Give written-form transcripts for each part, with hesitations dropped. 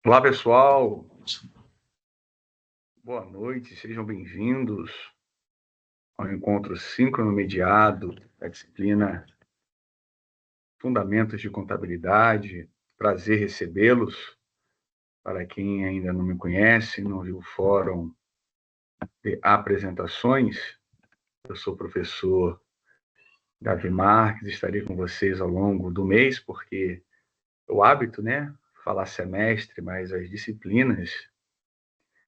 Olá, pessoal. Boa noite, sejam bem-vindos ao encontro síncrono mediado da disciplina Fundamentos de Contabilidade. Prazer recebê-los. Para quem ainda não me conhece, não viu o fórum de apresentações, eu sou o professor Davi Marques, estarei com vocês ao longo do mês, porque o hábito, falar semestre, mas as disciplinas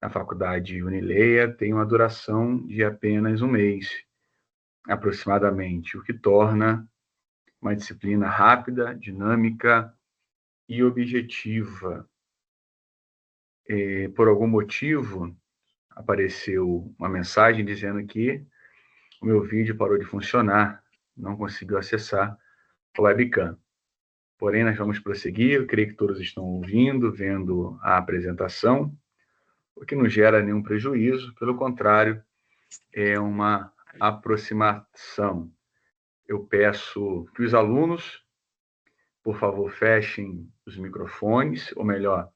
na faculdade Unileia têm uma duração de apenas um mês, aproximadamente, o que torna uma disciplina rápida, dinâmica e objetiva. Por algum motivo, apareceu uma mensagem dizendo que o meu vídeo parou de funcionar, não conseguiu acessar a webcam. Porém, nós vamos prosseguir, eu creio que todos estão ouvindo, vendo a apresentação, o que não gera nenhum prejuízo, pelo contrário, é uma aproximação. Eu peço que os alunos, por favor, fechem os microfones, ou melhor,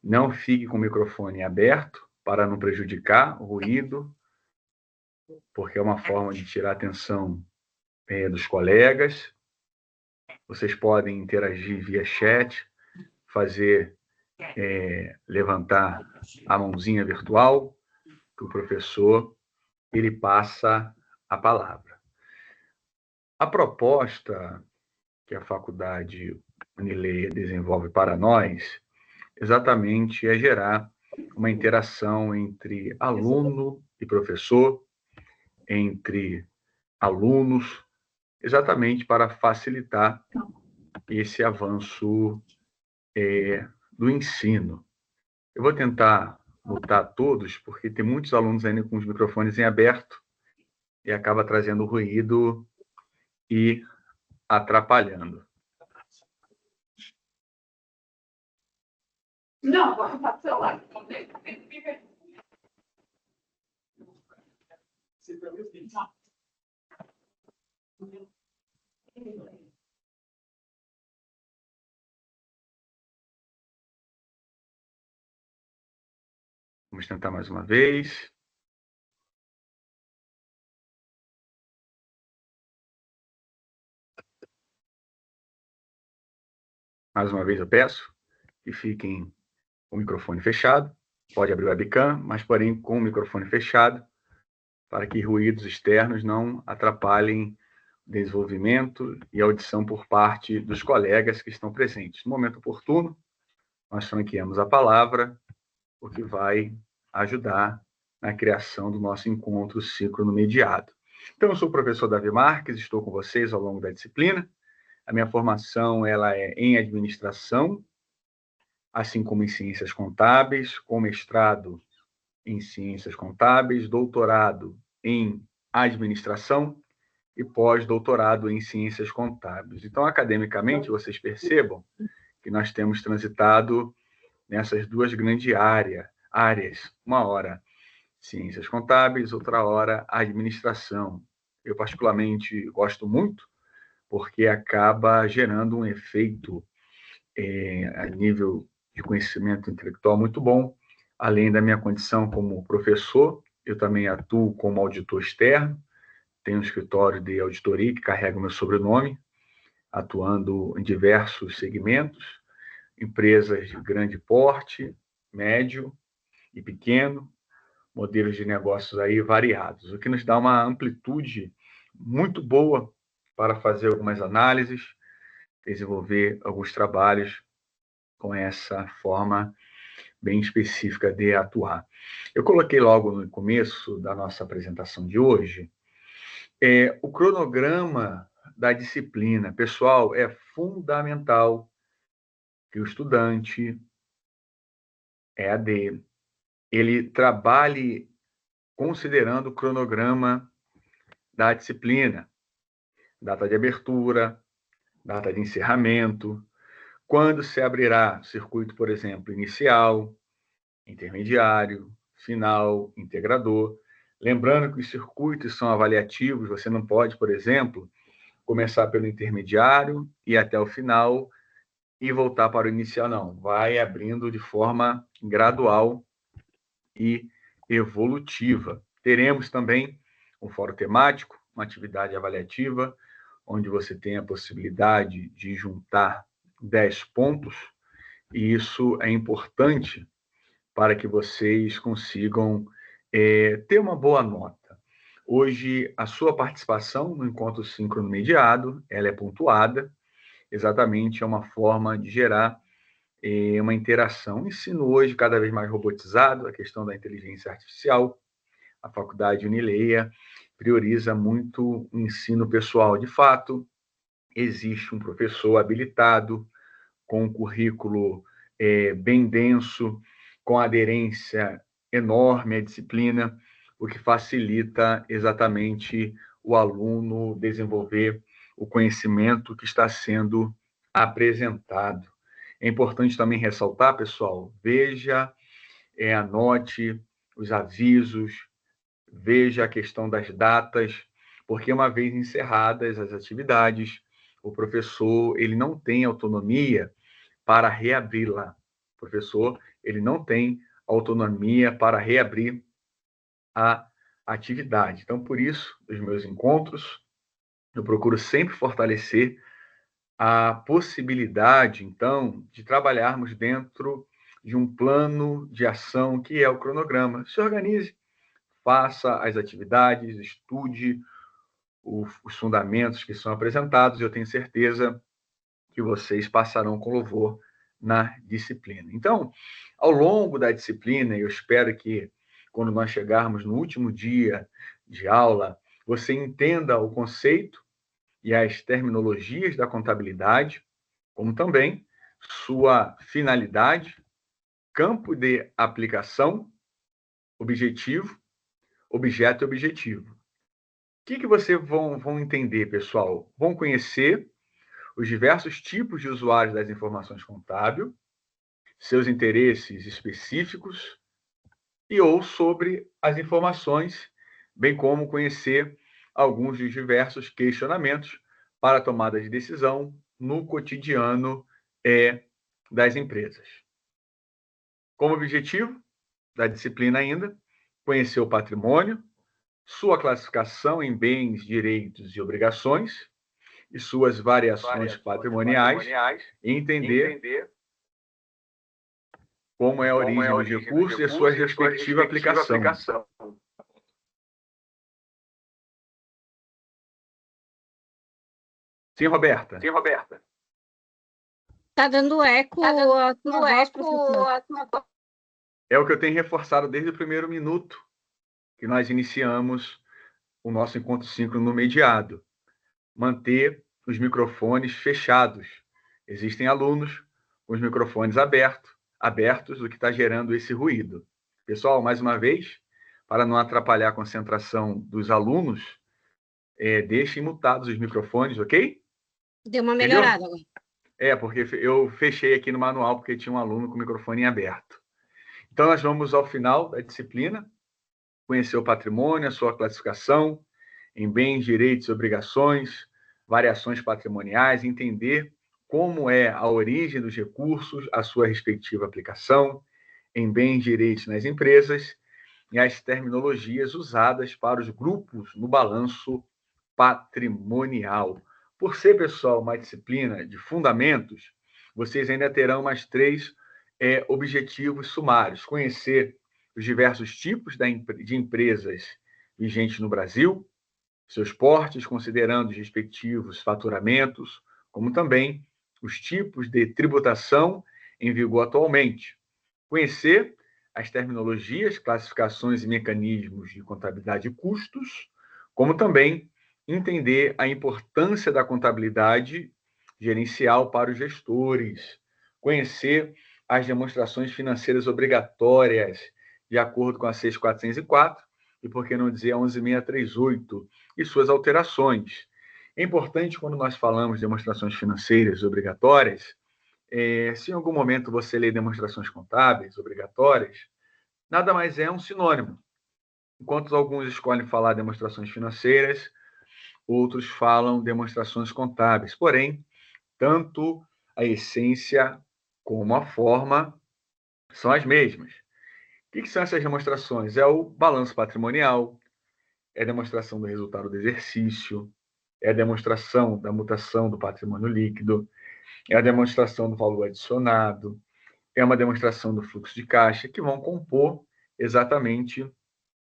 não fique com o microfone aberto para não prejudicar o ruído, porque é uma forma de tirar a atenção dos colegas. Vocês podem interagir via chat, fazer levantar a mãozinha virtual, que o professor ele passa a palavra. A proposta que a Faculdade Unileia desenvolve para nós exatamente é gerar uma interação entre aluno e professor, entre alunos, exatamente para facilitar esse avanço do ensino. Eu vou tentar mutar todos, porque tem muitos alunos ainda com os microfones em aberto e acaba trazendo ruído e atrapalhando. Não, vou botar o celular. Vamos tentar mais uma vez. Mais uma vez eu peço que fiquem com o microfone fechado. Pode abrir o webcam, mas porém com o microfone fechado, para que ruídos externos não atrapalhem o desenvolvimento e audição por parte dos colegas que estão presentes. No momento oportuno, nós franqueamos a palavra, o que vai ajudar na criação do nosso encontro síncrono mediado. Então, eu sou o professor Davi Marques, estou com vocês ao longo da disciplina. A minha formação ela é em administração, assim como em ciências contábeis, com mestrado em ciências contábeis, doutorado em administração e pós-doutorado em ciências contábeis. Então, academicamente, vocês percebam que nós temos transitado nessas duas grandes áreas. Uma hora ciências contábeis, outra hora administração. Eu, particularmente, gosto muito, porque acaba gerando um efeito a nível de conhecimento intelectual muito bom. Além da minha condição como professor, eu também atuo como auditor externo, tenho um escritório de auditoria que carrega o meu sobrenome, atuando em diversos segmentos, empresas de grande porte, médio e pequeno, modelos de negócios aí variados, o que nos dá uma amplitude muito boa para fazer algumas análises, desenvolver alguns trabalhos com essa forma bem específica de atuar. Eu coloquei logo no começo da nossa apresentação de hoje o cronograma da disciplina. Pessoal, é fundamental que o estudante EAD ele trabalhe considerando o cronograma da disciplina, data de abertura, data de encerramento, quando se abrirá o circuito, por exemplo, inicial, intermediário, final, integrador. Lembrando que os circuitos são avaliativos, você não pode, por exemplo, começar pelo intermediário e até o final e voltar para o inicial, não. Vai abrindo de forma gradual e evolutiva. Teremos também um fórum temático, uma atividade avaliativa, onde você tem a possibilidade de juntar 10 pontos, e isso é importante para que vocês consigam ter uma boa nota. Hoje, a sua participação no encontro síncrono mediado, ela é pontuada, exatamente é uma forma de gerar uma interação. O ensino hoje cada vez mais robotizado, a questão da inteligência artificial, a Faculdade Unileia prioriza muito o ensino pessoal. De fato, existe um professor habilitado, com um currículo bem denso, com aderência enorme à disciplina, o que facilita exatamente o aluno desenvolver o conhecimento que está sendo apresentado. É importante também ressaltar, pessoal, veja, anote os avisos, veja a questão das datas, porque uma vez encerradas as atividades, o professor ele não tem autonomia para reabri-la. O professor ele não tem autonomia para reabrir a atividade. Então, por isso, nos meus encontros, eu procuro sempre fortalecer a possibilidade, então, de trabalharmos dentro de um plano de ação que é o cronograma. Se organize, faça as atividades, estude os fundamentos que são apresentados, e eu tenho certeza que vocês passarão com louvor na disciplina. Então, ao longo da disciplina, eu espero que quando nós chegarmos no último dia de aula, você entenda o conceito e as terminologias da contabilidade, como também sua finalidade, campo de aplicação, objetivo, objeto e objetivo. O que vocês vão entender, pessoal? Vão conhecer os diversos tipos de usuários das informações contábeis, seus interesses específicos ou sobre as informações, bem como conhecer alguns dos diversos questionamentos para a tomada de decisão no cotidiano das empresas. Como objetivo da disciplina ainda, conhecer o patrimônio, sua classificação em bens, direitos e obrigações e suas variações patrimoniais, e entender como é a origem dos recursos e a sua respectiva aplicação. Sim, Roberta? Está dando eco a tua voz, professor. É o que eu tenho reforçado desde o primeiro minuto que nós iniciamos o nosso encontro síncrono mediado. Manter os microfones fechados. Existem alunos com os microfones abertos, o que está gerando esse ruído. Pessoal, mais uma vez, para não atrapalhar a concentração dos alunos, deixem mutados os microfones, ok? Deu uma melhorada agora. Porque eu fechei aqui no manual porque tinha um aluno com o microfone aberto. Então, nós vamos ao final da disciplina, conhecer o patrimônio, a sua classificação em bens, direitos e obrigações, variações patrimoniais, entender como é a origem dos recursos, a sua respectiva aplicação em bens, direitos nas empresas e as terminologias usadas para os grupos no balanço patrimonial. Por ser, pessoal, uma disciplina de fundamentos, vocês ainda terão mais 3 objetivos sumários. Conhecer os diversos tipos de empresas vigentes no Brasil, seus portes, considerando os respectivos faturamentos, como também os tipos de tributação em vigor atualmente. Conhecer as terminologias, classificações e mecanismos de contabilidade e custos, como também entender a importância da contabilidade gerencial para os gestores, conhecer as demonstrações financeiras obrigatórias, de acordo com a 6.404, e por que não dizer a 11.638, e suas alterações. É importante, quando nós falamos de demonstrações financeiras obrigatórias, se em algum momento você lê demonstrações contábeis obrigatórias, nada mais é um sinônimo. Enquanto alguns escolhem falar demonstrações financeiras, outros falam demonstrações contábeis. Porém, tanto a essência como a forma são as mesmas. O que são essas demonstrações? É o balanço patrimonial, é a demonstração do resultado do exercício, é a demonstração da mutação do patrimônio líquido, é a demonstração do valor adicionado, é uma demonstração do fluxo de caixa, que vão compor exatamente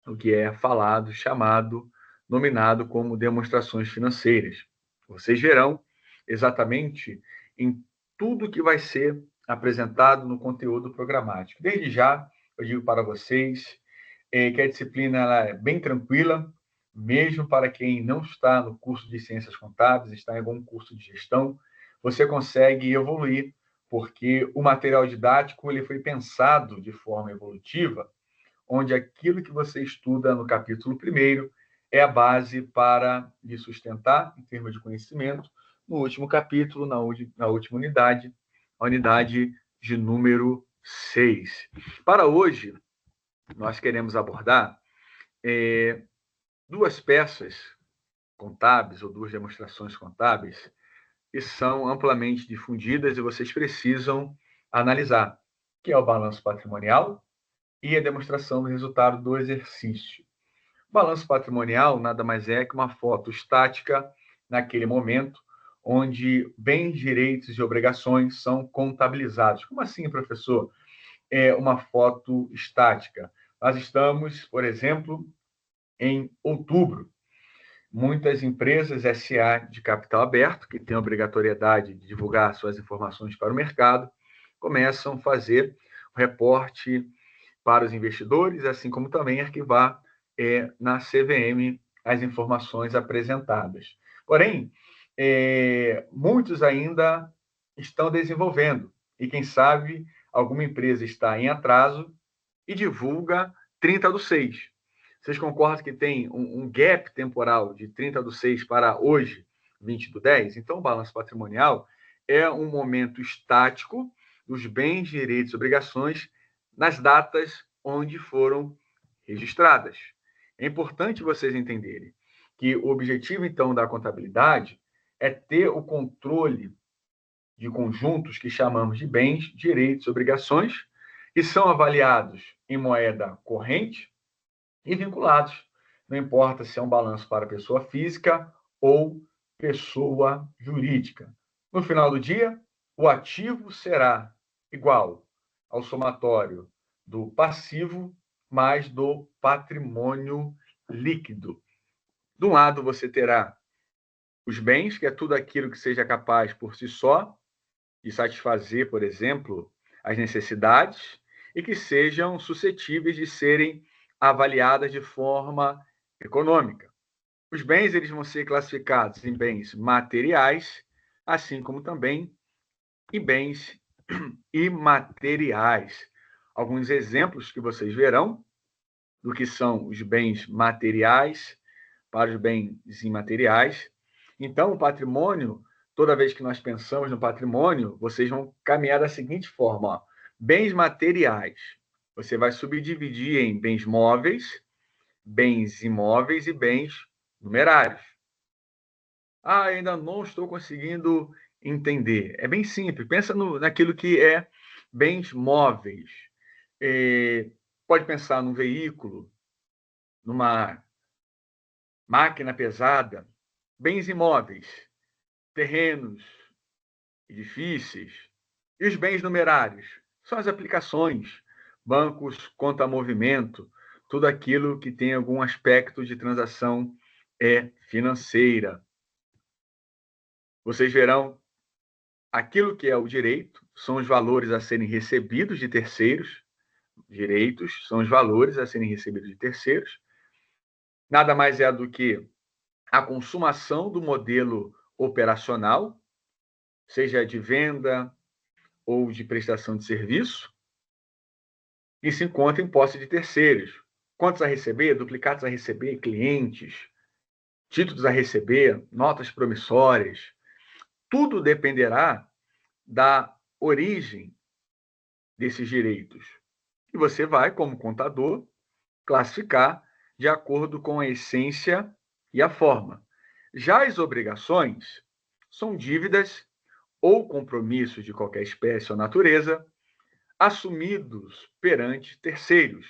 o que é falado, chamado, nominado como demonstrações financeiras. Vocês verão exatamente em tudo que vai ser apresentado no conteúdo programático. Desde já, eu digo para vocês que a disciplina ela é bem tranquila, mesmo para quem não está no curso de Ciências Contábeis, está em algum curso de gestão, você consegue evoluir, porque o material didático ele foi pensado de forma evolutiva, onde aquilo que você estuda no capítulo 1º é a base para lhe sustentar, em termos de conhecimento, no último capítulo, na última unidade, a unidade de número 6. Para hoje, nós queremos abordar duas peças contábeis, ou duas demonstrações contábeis, que são amplamente difundidas e vocês precisam analisar, que é o balanço patrimonial e a demonstração do resultado do exercício. O balanço patrimonial nada mais é que uma foto estática naquele momento onde bens, direitos e obrigações são contabilizados. Como assim, professor? É uma foto estática. Nós estamos, por exemplo, em outubro. Muitas empresas SA de capital aberto, que têm a obrigatoriedade de divulgar suas informações para o mercado, começam a fazer o reporte para os investidores, assim como também arquivar na CVM as informações apresentadas. Porém, muitos ainda estão desenvolvendo, e quem sabe alguma empresa está em atraso e divulga 30/6. Vocês concordam que tem um gap temporal de 30/6 para hoje, 20/10? Então, o balanço patrimonial é um momento estático dos bens, direitos e obrigações nas datas onde foram registradas. É importante vocês entenderem que o objetivo, então, da contabilidade é ter o controle de conjuntos que chamamos de bens, direitos e obrigações, que são avaliados em moeda corrente e vinculados. Não importa se é um balanço para pessoa física ou pessoa jurídica. No final do dia, o ativo será igual ao somatório do passivo mais do patrimônio líquido. De um lado, você terá os bens, que é tudo aquilo que seja capaz por si só de satisfazer, por exemplo, as necessidades e que sejam suscetíveis de serem avaliadas de forma econômica. Os bens eles vão ser classificados em bens materiais, assim como também em bens imateriais. Alguns exemplos que vocês verão do que são os bens materiais para os bens imateriais. Então, o patrimônio, toda vez que nós pensamos no patrimônio, vocês vão caminhar da seguinte forma: ó. Bens materiais, você vai subdividir em bens móveis, bens imóveis e bens numerários. Ainda não estou conseguindo entender. É bem simples. Pensa naquilo que é bens móveis. Pode pensar num veículo, numa máquina pesada, bens imóveis, terrenos, edifícios. E os bens numerários? São as aplicações, bancos, conta movimento, tudo aquilo que tem algum aspecto de transação financeira. Vocês verão aquilo que é o direito, são os valores a serem recebidos de terceiros. Direitos são os valores a serem recebidos de terceiros. Nada mais é do que a consumação do modelo operacional, seja de venda ou de prestação de serviço, e se encontra em posse de terceiros. Contas a receber, duplicados a receber, clientes, títulos a receber, notas promissórias. Tudo dependerá da origem desses direitos. E você vai, como contador, classificar de acordo com a essência e a forma. Já as obrigações são dívidas ou compromissos de qualquer espécie ou natureza assumidos perante terceiros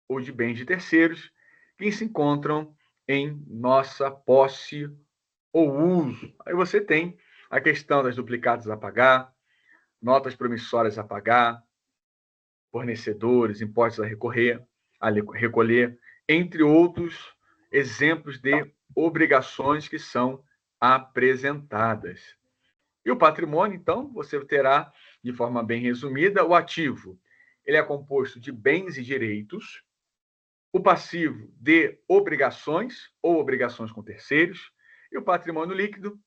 ou de bens de terceiros que se encontram em nossa posse ou uso. Aí você tem a questão das duplicatas a pagar, notas promissórias a pagar, fornecedores, impostos a recolher, entre outros exemplos de obrigações que são apresentadas. E o patrimônio, então, você terá, de forma bem resumida, o ativo. Ele é composto de bens e direitos, o passivo de obrigações ou obrigações com terceiros, e o patrimônio líquido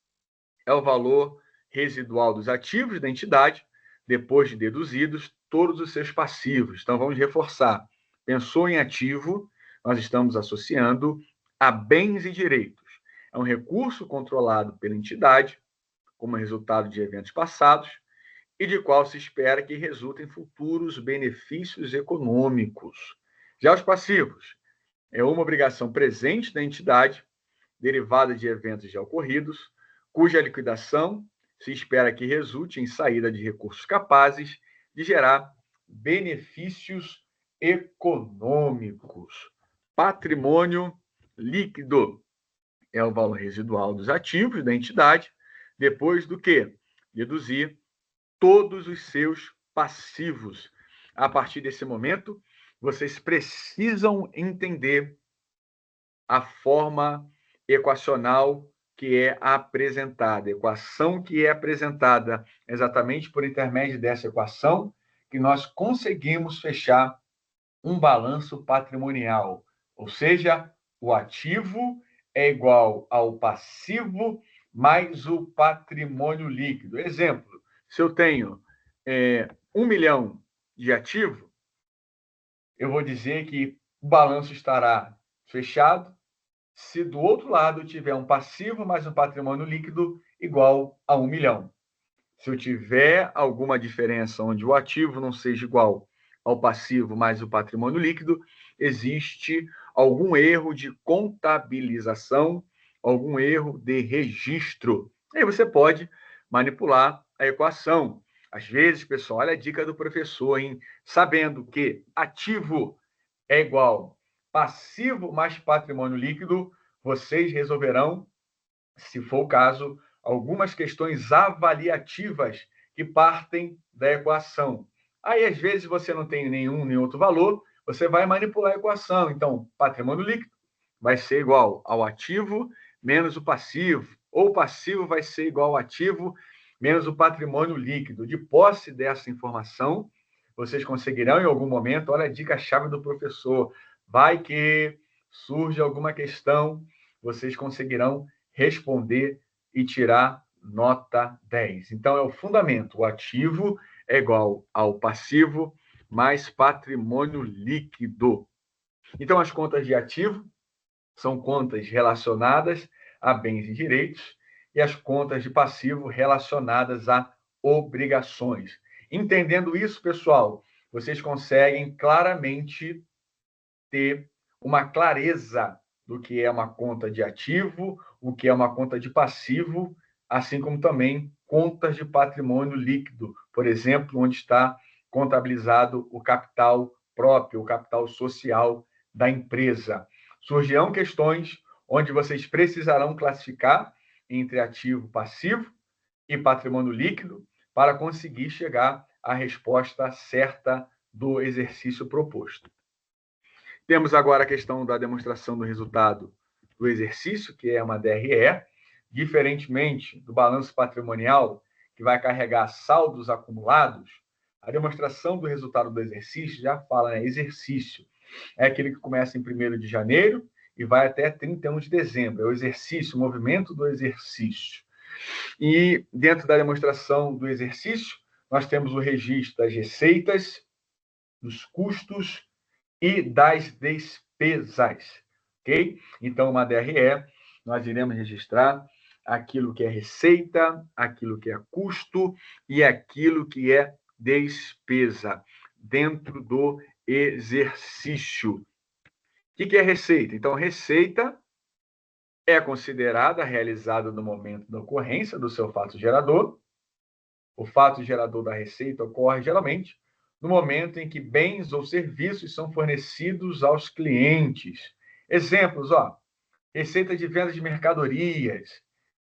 é o valor residual dos ativos da entidade, depois de deduzidos todos os seus passivos. Então, vamos reforçar. Pensou em ativo, nós estamos associando a bens e direitos. É um recurso controlado pela entidade, como resultado de eventos passados, e de qual se espera que resultem futuros benefícios econômicos. Já os passivos é uma obrigação presente da entidade, derivada de eventos já ocorridos, cuja liquidação se espera que resulte em saída de recursos capazes de gerar benefícios econômicos. Patrimônio líquido é o valor residual dos ativos da entidade, depois do que deduzir todos os seus passivos. A partir desse momento, vocês precisam entender a forma equacional que é apresentada, a equação que é apresentada exatamente por intermédio dessa equação, que nós conseguimos fechar um balanço patrimonial, ou seja, o ativo é igual ao passivo mais o patrimônio líquido. Exemplo, se eu tenho 1 milhão de ativo, eu vou dizer que o balanço estará fechado se do outro lado eu tiver um passivo mais um patrimônio líquido igual a 1 milhão. Se eu tiver alguma diferença onde o ativo não seja igual ao passivo mais o patrimônio líquido, existe algum erro de contabilização, algum erro de registro. Aí você pode manipular a equação. Às vezes, pessoal, olha a dica do professor, hein? Sabendo que ativo é igual passivo mais patrimônio líquido, vocês resolverão, se for o caso, algumas questões avaliativas que partem da equação. Aí, às vezes, você não tem nenhum nem outro valor, você vai manipular a equação. Então, patrimônio líquido vai ser igual ao ativo menos o passivo, ou o passivo vai ser igual ao ativo menos o patrimônio líquido. De posse dessa informação, vocês conseguirão em algum momento, olha a dica-chave do professor, vai que surge alguma questão, vocês conseguirão responder e tirar nota 10. Então, é o fundamento. O ativo é igual ao passivo mais patrimônio líquido. Então, as contas de ativo são contas relacionadas a bens e direitos e as contas de passivo relacionadas a obrigações. Entendendo isso, pessoal, vocês conseguem claramente ter uma clareza do que é uma conta de ativo, o que é uma conta de passivo, assim como também contas de patrimônio líquido, por exemplo, onde está contabilizado o capital próprio, o capital social da empresa. Surgirão questões onde vocês precisarão classificar entre ativo passivo e patrimônio líquido para conseguir chegar à resposta certa do exercício proposto. Temos agora a questão da demonstração do resultado do exercício, que é uma DRE, diferentemente do balanço patrimonial, que vai carregar saldos acumulados, a demonstração do resultado do exercício já fala, né? Exercício é aquele que começa em 1º de janeiro e vai até 31 de dezembro. É o exercício, o movimento do exercício. E dentro da demonstração do exercício, nós temos o registro das receitas, dos custos e das despesas, ok? Então, uma DRE, nós iremos registrar aquilo que é receita, aquilo que é custo e aquilo que é despesa dentro do exercício. O que é receita? Então, receita é considerada realizada no momento da ocorrência do seu fato gerador, O fato gerador da receita ocorre geralmente no momento em que bens ou serviços são fornecidos aos clientes. Exemplos, receita de venda de mercadorias,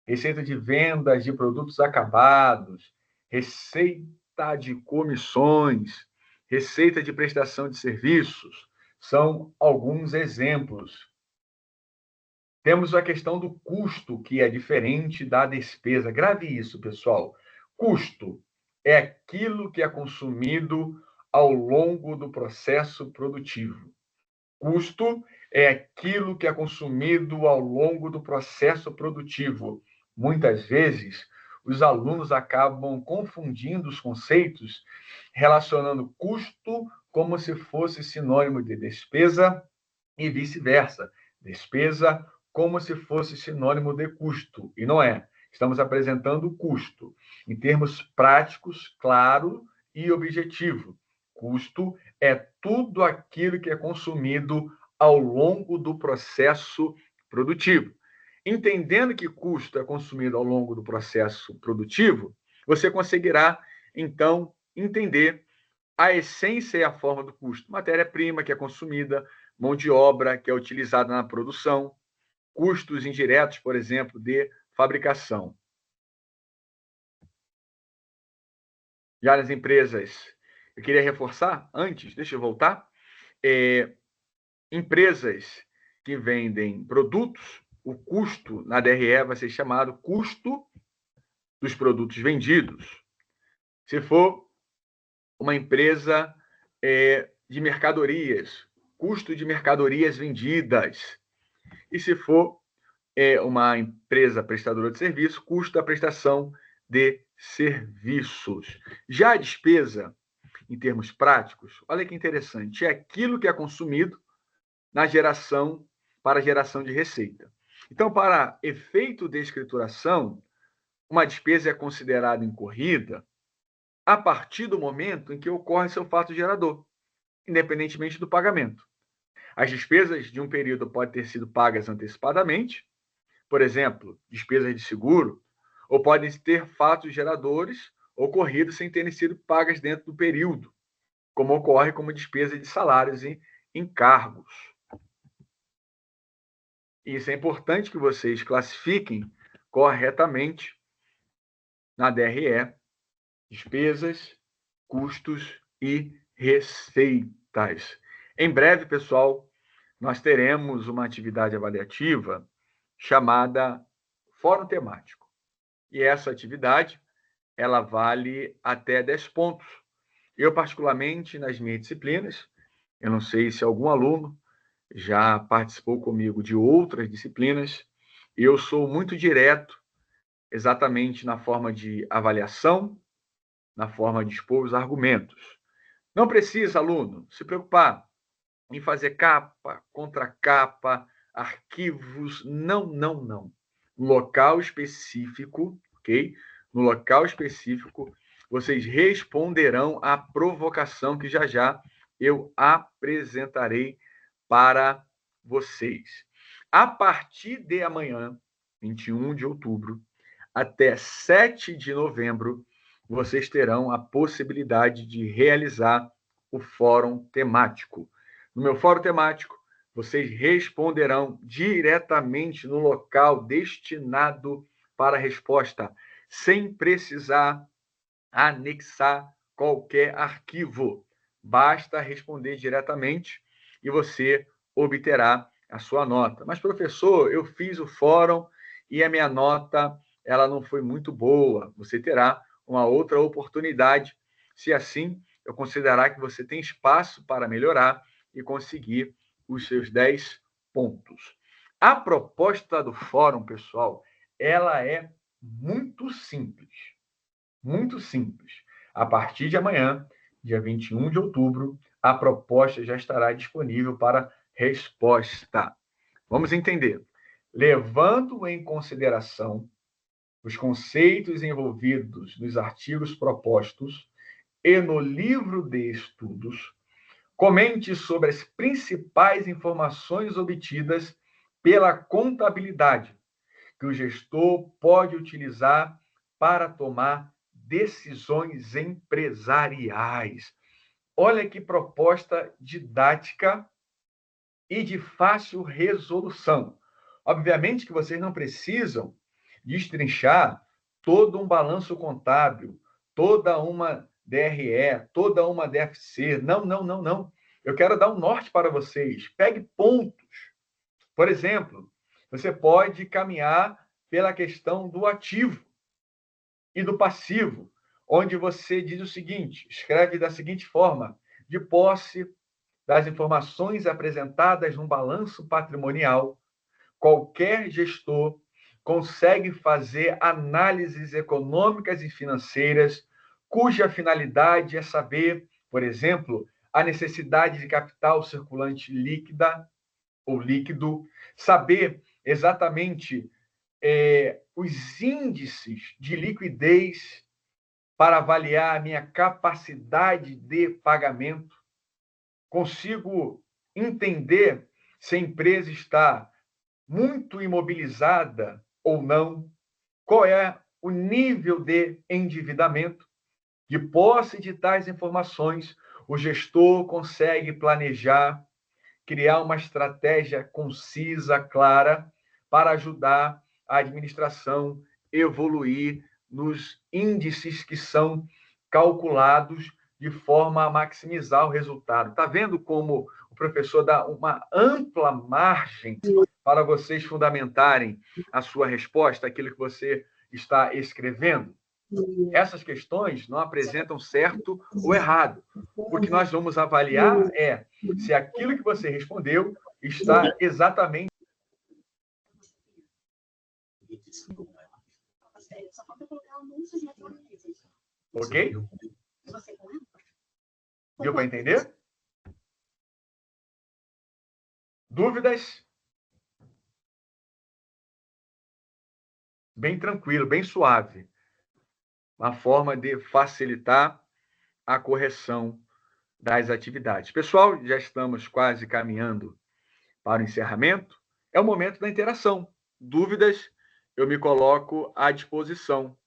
receita de vendas de produtos acabados, receita de comissões, receita de prestação de serviços, são alguns exemplos. Temos a questão do custo, que é diferente da despesa. Grave isso, pessoal. Custo é aquilo que é consumido ao longo do processo produtivo. Custo é aquilo que é consumido ao longo do processo produtivo. Muitas vezes, os alunos acabam confundindo os conceitos, relacionando custo como se fosse sinônimo de despesa e vice-versa. Despesa como se fosse sinônimo de custo, e não é. Estamos apresentando o custo em termos práticos, claro e objetivo. Custo é tudo aquilo que é consumido ao longo do processo produtivo. Entendendo que custo é consumido ao longo do processo produtivo, você conseguirá, então, entender a essência e a forma do custo. Matéria-prima que é consumida, mão de obra que é utilizada na produção, custos indiretos, por exemplo, de fabricação. Já nas empresas, eu queria reforçar, antes, deixa eu voltar, empresas que vendem produtos, o custo na DRE vai ser chamado custo dos produtos vendidos. Se for uma empresa de mercadorias, custo de mercadorias vendidas. E se for uma empresa prestadora de serviço, custo da prestação de serviços. Já a despesa, em termos práticos, olha que interessante, é aquilo que é consumido na geração, para geração de receita. Então, para efeito de escrituração, uma despesa é considerada incorrida a partir do momento em que ocorre seu fato gerador, independentemente do pagamento. As despesas de um período podem ter sido pagas antecipadamente, por exemplo, despesas de seguro, ou podem ter fatos geradores ocorridos sem terem sido pagas dentro do período, como ocorre como despesa de salários e encargos. Isso é importante que vocês classifiquem corretamente na DRE, despesas, custos e receitas. Em breve, pessoal, nós teremos uma atividade avaliativa chamada Fórum Temático. E essa atividade, ela vale até 10 pontos. Eu, particularmente, nas minhas disciplinas, eu não sei se algum aluno já participou comigo de outras disciplinas, eu sou muito direto, exatamente na forma de avaliação, na forma de expor os argumentos. Não precisa, aluno, se preocupar em fazer capa, contracapa, arquivos. Não, não, não. No local específico, ok? No local específico, vocês responderão à provocação que já já eu apresentarei para vocês. A partir de amanhã, 21 de outubro, até 7 de novembro, vocês terão a possibilidade de realizar o fórum temático. No meu fórum temático, vocês responderão diretamente no local destinado para a resposta, sem precisar anexar qualquer arquivo. Basta responder diretamente e você obterá a sua nota. Mas, professor, eu fiz o fórum e a minha nota ela não foi muito boa. Você terá uma outra oportunidade, se assim eu considerar que você tem espaço para melhorar e conseguir os seus 10 pontos. A proposta do fórum, pessoal, ela é muito simples. Muito simples. A partir de amanhã, dia 21 de outubro, a proposta já estará disponível para resposta. Vamos entender. Levando em consideração os conceitos envolvidos nos artigos propostos e no livro de estudos, comente sobre as principais informações obtidas pela contabilidade que o gestor pode utilizar para tomar decisões empresariais. Olha que proposta didática e de fácil resolução. Obviamente que vocês não precisam destrinchar todo um balanço contábil, toda uma DRE, toda uma DFC. Não, não, não, não. Eu quero dar um norte para vocês. Pegue pontos. Por exemplo, você pode caminhar pela questão do ativo e do passivo, onde você diz o seguinte, escreve da seguinte forma: de posse das informações apresentadas no balanço patrimonial, qualquer gestor consegue fazer análises econômicas e financeiras cuja finalidade é saber, por exemplo, a necessidade de capital circulante líquida ou líquido, saber exatamente os índices de liquidez para avaliar a minha capacidade de pagamento, consigo entender se a empresa está muito imobilizada ou não, qual é o nível de endividamento. De posse de tais informações, o gestor consegue planejar, criar uma estratégia concisa, clara, para ajudar a administração a evoluir nos índices que são calculados de forma a maximizar o resultado. Está vendo como o professor dá uma ampla margem para vocês fundamentarem a sua resposta, aquilo que você está escrevendo? Essas questões não apresentam certo ou errado. O que nós vamos avaliar é se aquilo que você respondeu está exatamente... Ok? Deu para entender? Dúvidas? Bem tranquilo, bem suave. Uma forma de facilitar a correção das atividades. Pessoal, já estamos quase caminhando para o encerramento. É o momento da interação. Dúvidas, eu me coloco à disposição.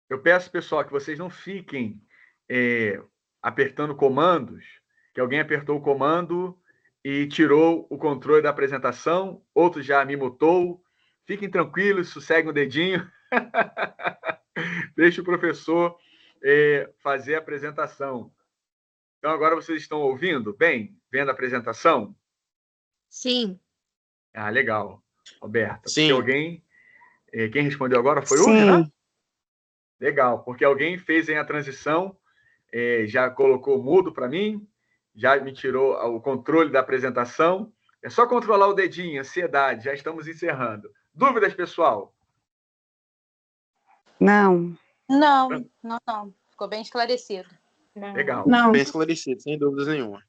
Eu peço, pessoal, que vocês não fiquem apertando comandos, que alguém apertou o comando e tirou o controle da apresentação, outro já me mutou. Fiquem tranquilos, sosseguem o dedinho. Deixa o professor fazer a apresentação. Então, agora vocês estão ouvindo bem? Vendo a apresentação? Sim. Ah, legal. Roberta, Sim. porque alguém... quem respondeu agora foi o Sim. Renan? Legal, porque alguém fez a transição, já colocou mudo para mim, já me tirou o controle da apresentação. É só controlar o dedinho, ansiedade, já estamos encerrando. Dúvidas, pessoal? Não. Não. Ficou bem esclarecido. Legal. Não. Bem esclarecido, sem dúvidas nenhuma.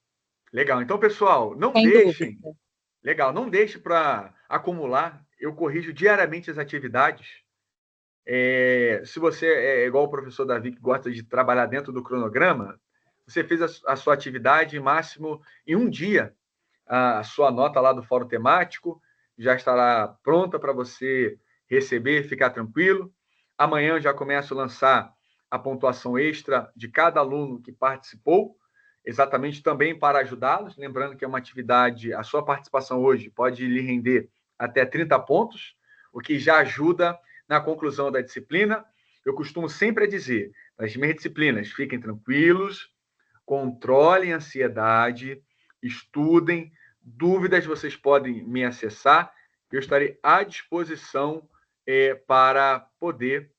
Legal. Então, pessoal, não Sem deixem... dúvida. Legal, não deixe para acumular. Eu corrijo diariamente as atividades. Se você é igual o professor Davi, que gosta de trabalhar dentro do cronograma, você fez a sua atividade máximo em um dia. A sua nota lá do fórum temático já estará pronta para você receber, ficar tranquilo. Amanhã eu já começo a lançar a pontuação extra de cada aluno que participou, exatamente também para ajudá-los. Lembrando que é uma atividade, a sua participação hoje pode lhe render até 30 pontos, o que já ajuda na conclusão da disciplina. Eu costumo sempre dizer, nas minhas disciplinas, fiquem tranquilos, controlem a ansiedade, estudem, dúvidas vocês podem me acessar, eu estarei à disposição para poder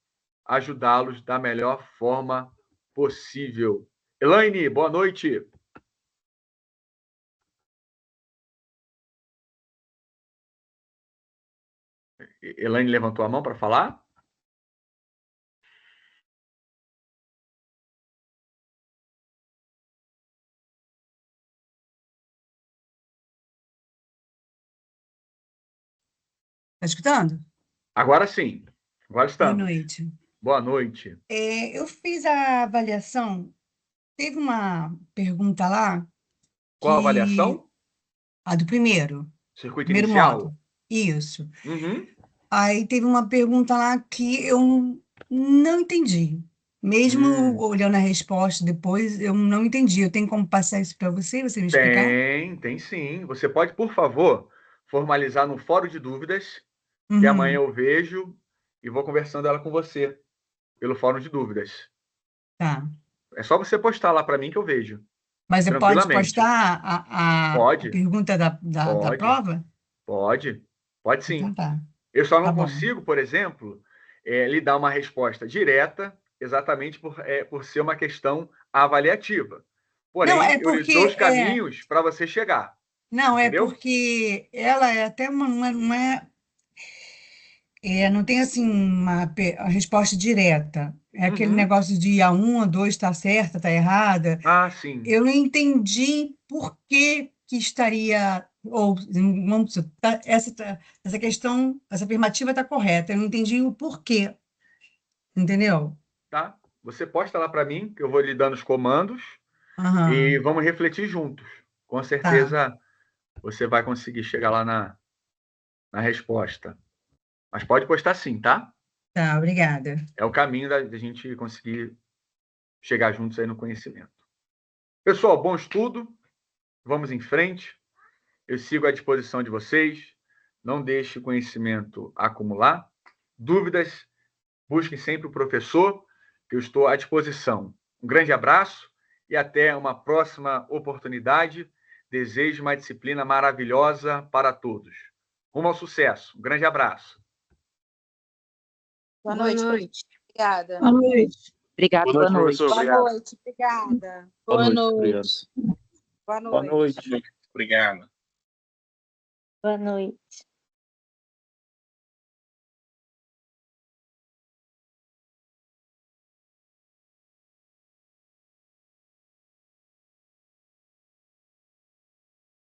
ajudá-los da melhor forma possível. Elaine, boa noite. Elaine levantou a mão para falar? Está escutando? Agora sim. Agora estamos. Boa noite. Boa noite. Eu fiz a avaliação. Teve uma pergunta lá. Qual a avaliação? A do primeiro. Circuito Primeiro inicial? módulo. Isso. Uhum. Aí teve uma pergunta lá que eu não entendi. Mesmo Hum. olhando a resposta depois, eu não entendi. Eu tenho como passar isso para você me explicar? Tem sim. Você pode, por favor, formalizar no fórum de dúvidas, que amanhã Uhum, eu vejo e vou conversando ela com você pelo fórum de dúvidas. tá. É só você postar lá para mim que eu vejo, Mas você pode tranquilamente. postar a Pode, pergunta da pode, prova? pode Então sim. tá, Eu só tá não bom. consigo, por exemplo, lhe dar uma resposta direta, exatamente por ser uma questão avaliativa. Não, Porém, é eu lhe dou porque os caminhos para você chegar, não, é entendeu? porque ela é até uma, não tem assim a resposta direta. É aquele Uhum. negócio de a 1, a 2 está certa, está errada. Ah, sim, Eu não entendi por que que estaria, ou vamos dizer, essa questão, essa afirmativa está correta. Eu não entendi o porquê, entendeu? tá? Você posta lá para mim, que eu vou lhe dando os comandos e Aham, vamos refletir juntos. Com tá, certeza você vai conseguir chegar lá na resposta. Mas pode postar sim, tá? tá, obrigada. É o caminho da gente conseguir chegar juntos aí no conhecimento. Pessoal, bom estudo. Vamos em frente. Eu sigo à disposição de vocês. Não deixe o conhecimento acumular. Dúvidas, busquem sempre o professor, que eu estou à disposição. Um grande abraço e até uma próxima oportunidade. Desejo uma disciplina maravilhosa para todos. Rumo ao sucesso. Um grande abraço. Boa Boa noite, professor. noite. Obrigada. Boa noite. Obrigada. Boa noite, professor. Boa Obrigado. noite. Obrigada. Boa noite. Obrigado. Boa Boa noite. noite. Obrigado. Boa noite.